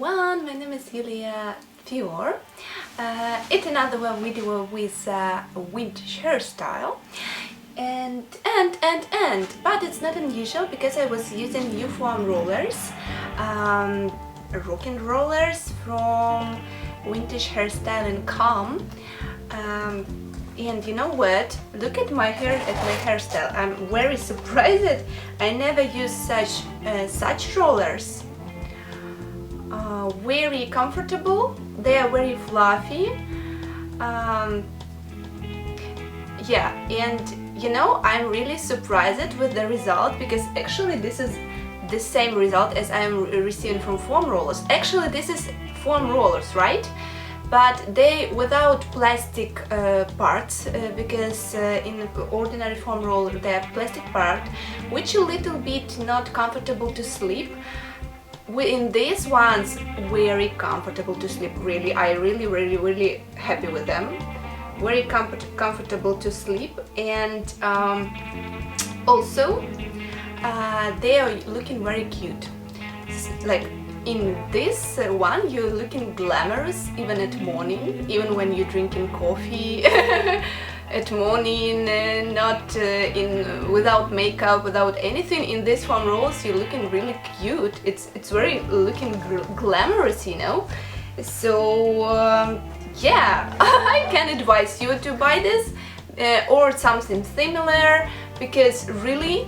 everyone, my name is Yulia Fior. It's another video with vintage hairstyle but it's not unusual because I was using new foam rollers, rocking rollers from vintage hairstyle.com. And you know what? Look at my hair, at my hairstyle. I'm very surprised. I never used such rollers. Very comfortable. They are very fluffy. Yeah, and you know, I'm really surprised with the result because actually this is the same result as I'm receiving from foam rollers. Actually, this is foam rollers, right? But they without plastic parts, because in ordinary foam roller they have plastic part, which a little bit not comfortable to sleep. In these ones, very comfortable to sleep. Really, I really happy with them. Very comfortable to sleep, and also they are looking very cute. Like in this one, you're looking glamorous even at morning, even when you're drinking coffee at morning, not without makeup, without anything. In this foam rolls, you're looking really cute. It's very looking glamorous, you know. So yeah, I can advise you to buy this or something similar, because really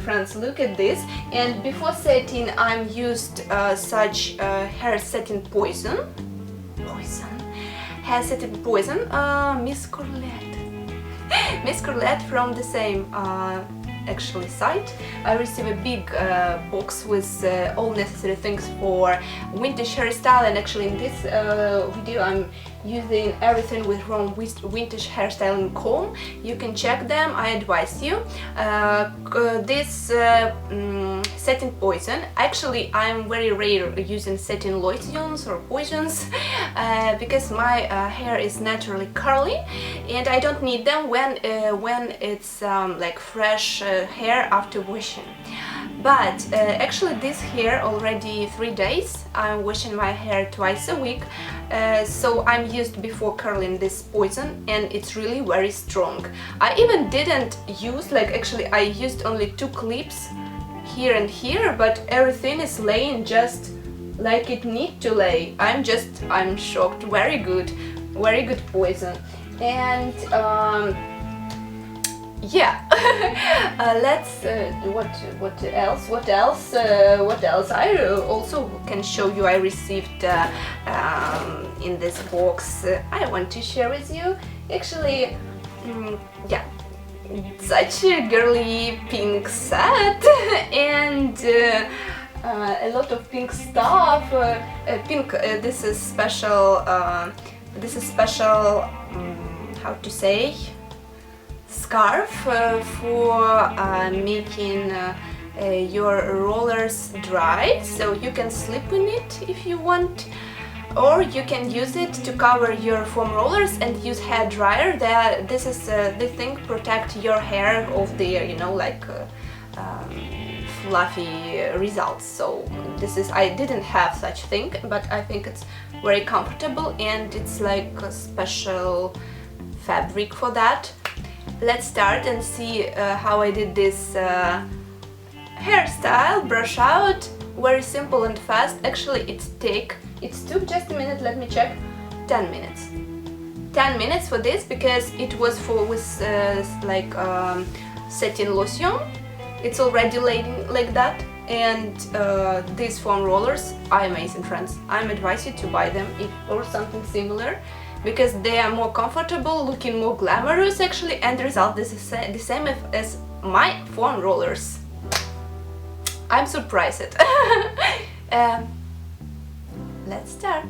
friends, look at this. And before setting, I'm used such hair setting hair setting poison, Miss Corlette from the same actually site. I received a big box with all necessary things for vintage hairstyle, and actually in this video I'm using everything from vintage hairstyle.com. You can check them, I advise you. This setting poison, actually I'm very rare using setting lotions or poisons because my hair is naturally curly and I don't need them when it's like fresh hair after washing. But actually this hair already 3 days. I'm washing my hair twice a week, so I'm used before curling this poison, and it's really very strong. I even didn't use, like, actually I used only 2 clips here and here, but everything is laying just like it need to lay. I'm shocked. Very good poison. And yeah, let's what else I also can show you. I received in this box, I want to share with you. Actually, yeah, such a girly pink set and a lot of pink stuff. This is special how to say, scarf for making your rollers dry, so you can sleep in it if you want, or you can use it to cover your foam rollers and use hair dryer. This is the thing protect your hair of the, you know, like fluffy results. So this is, I didn't have such thing, but I think it's very comfortable and it's like a special fabric for that. Let's start and see how I did this hairstyle, brush out. Very simple and fast. Actually it took just a minute, let me check, 10 minutes. 10 minutes for this, because it was with setting lotion. It's already laid like that. And these foam rollers are amazing, friends. I'm advising you to buy them or something similar, because they are more comfortable, looking more glamorous actually, and the result is the same as my foam rollers. I'm surprised. Let's start.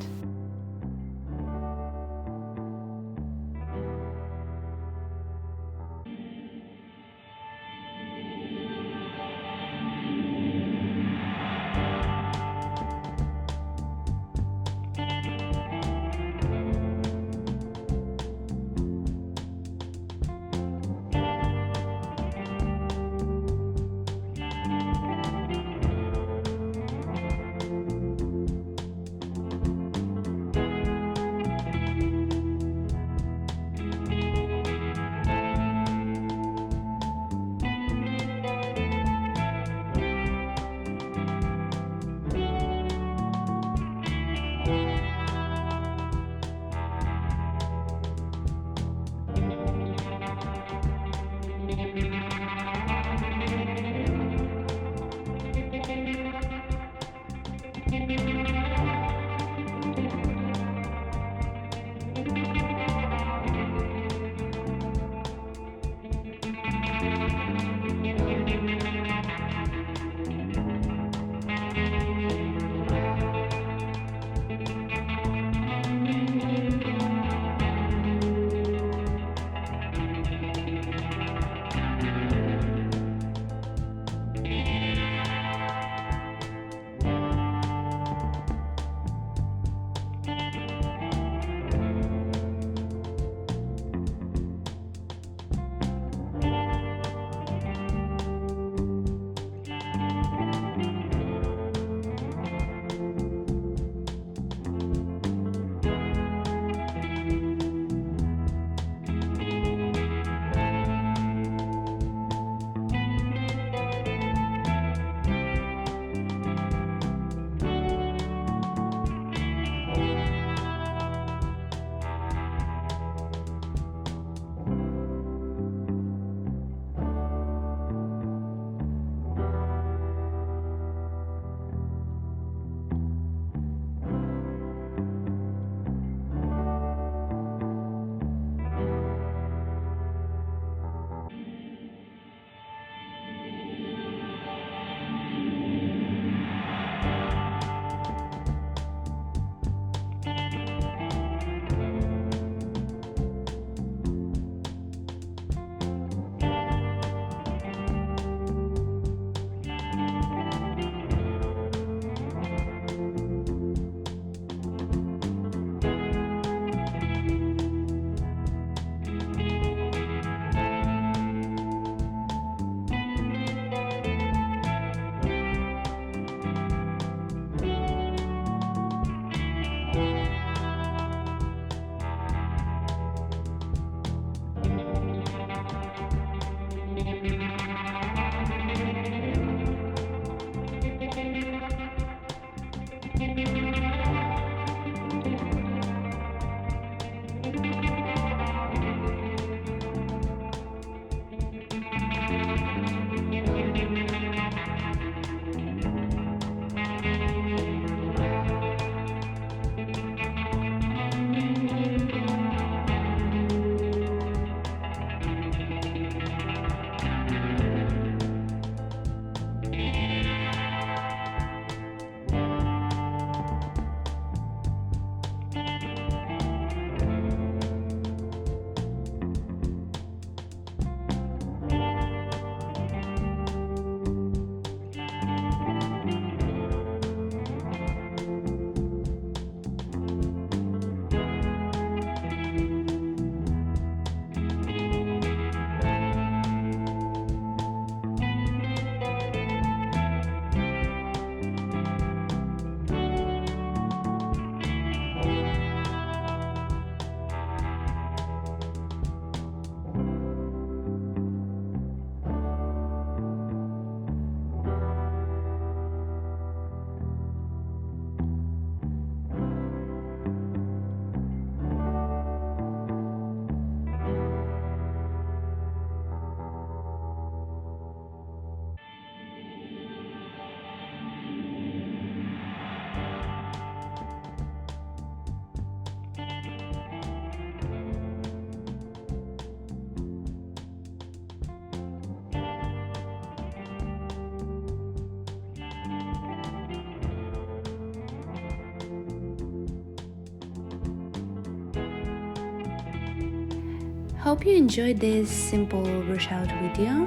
Hope you enjoyed this simple brush out video,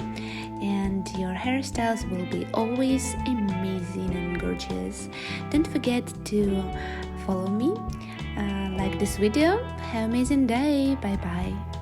and your hairstyles will be always amazing and gorgeous. Don't forget to follow me, like this video. Have an amazing day. Bye bye.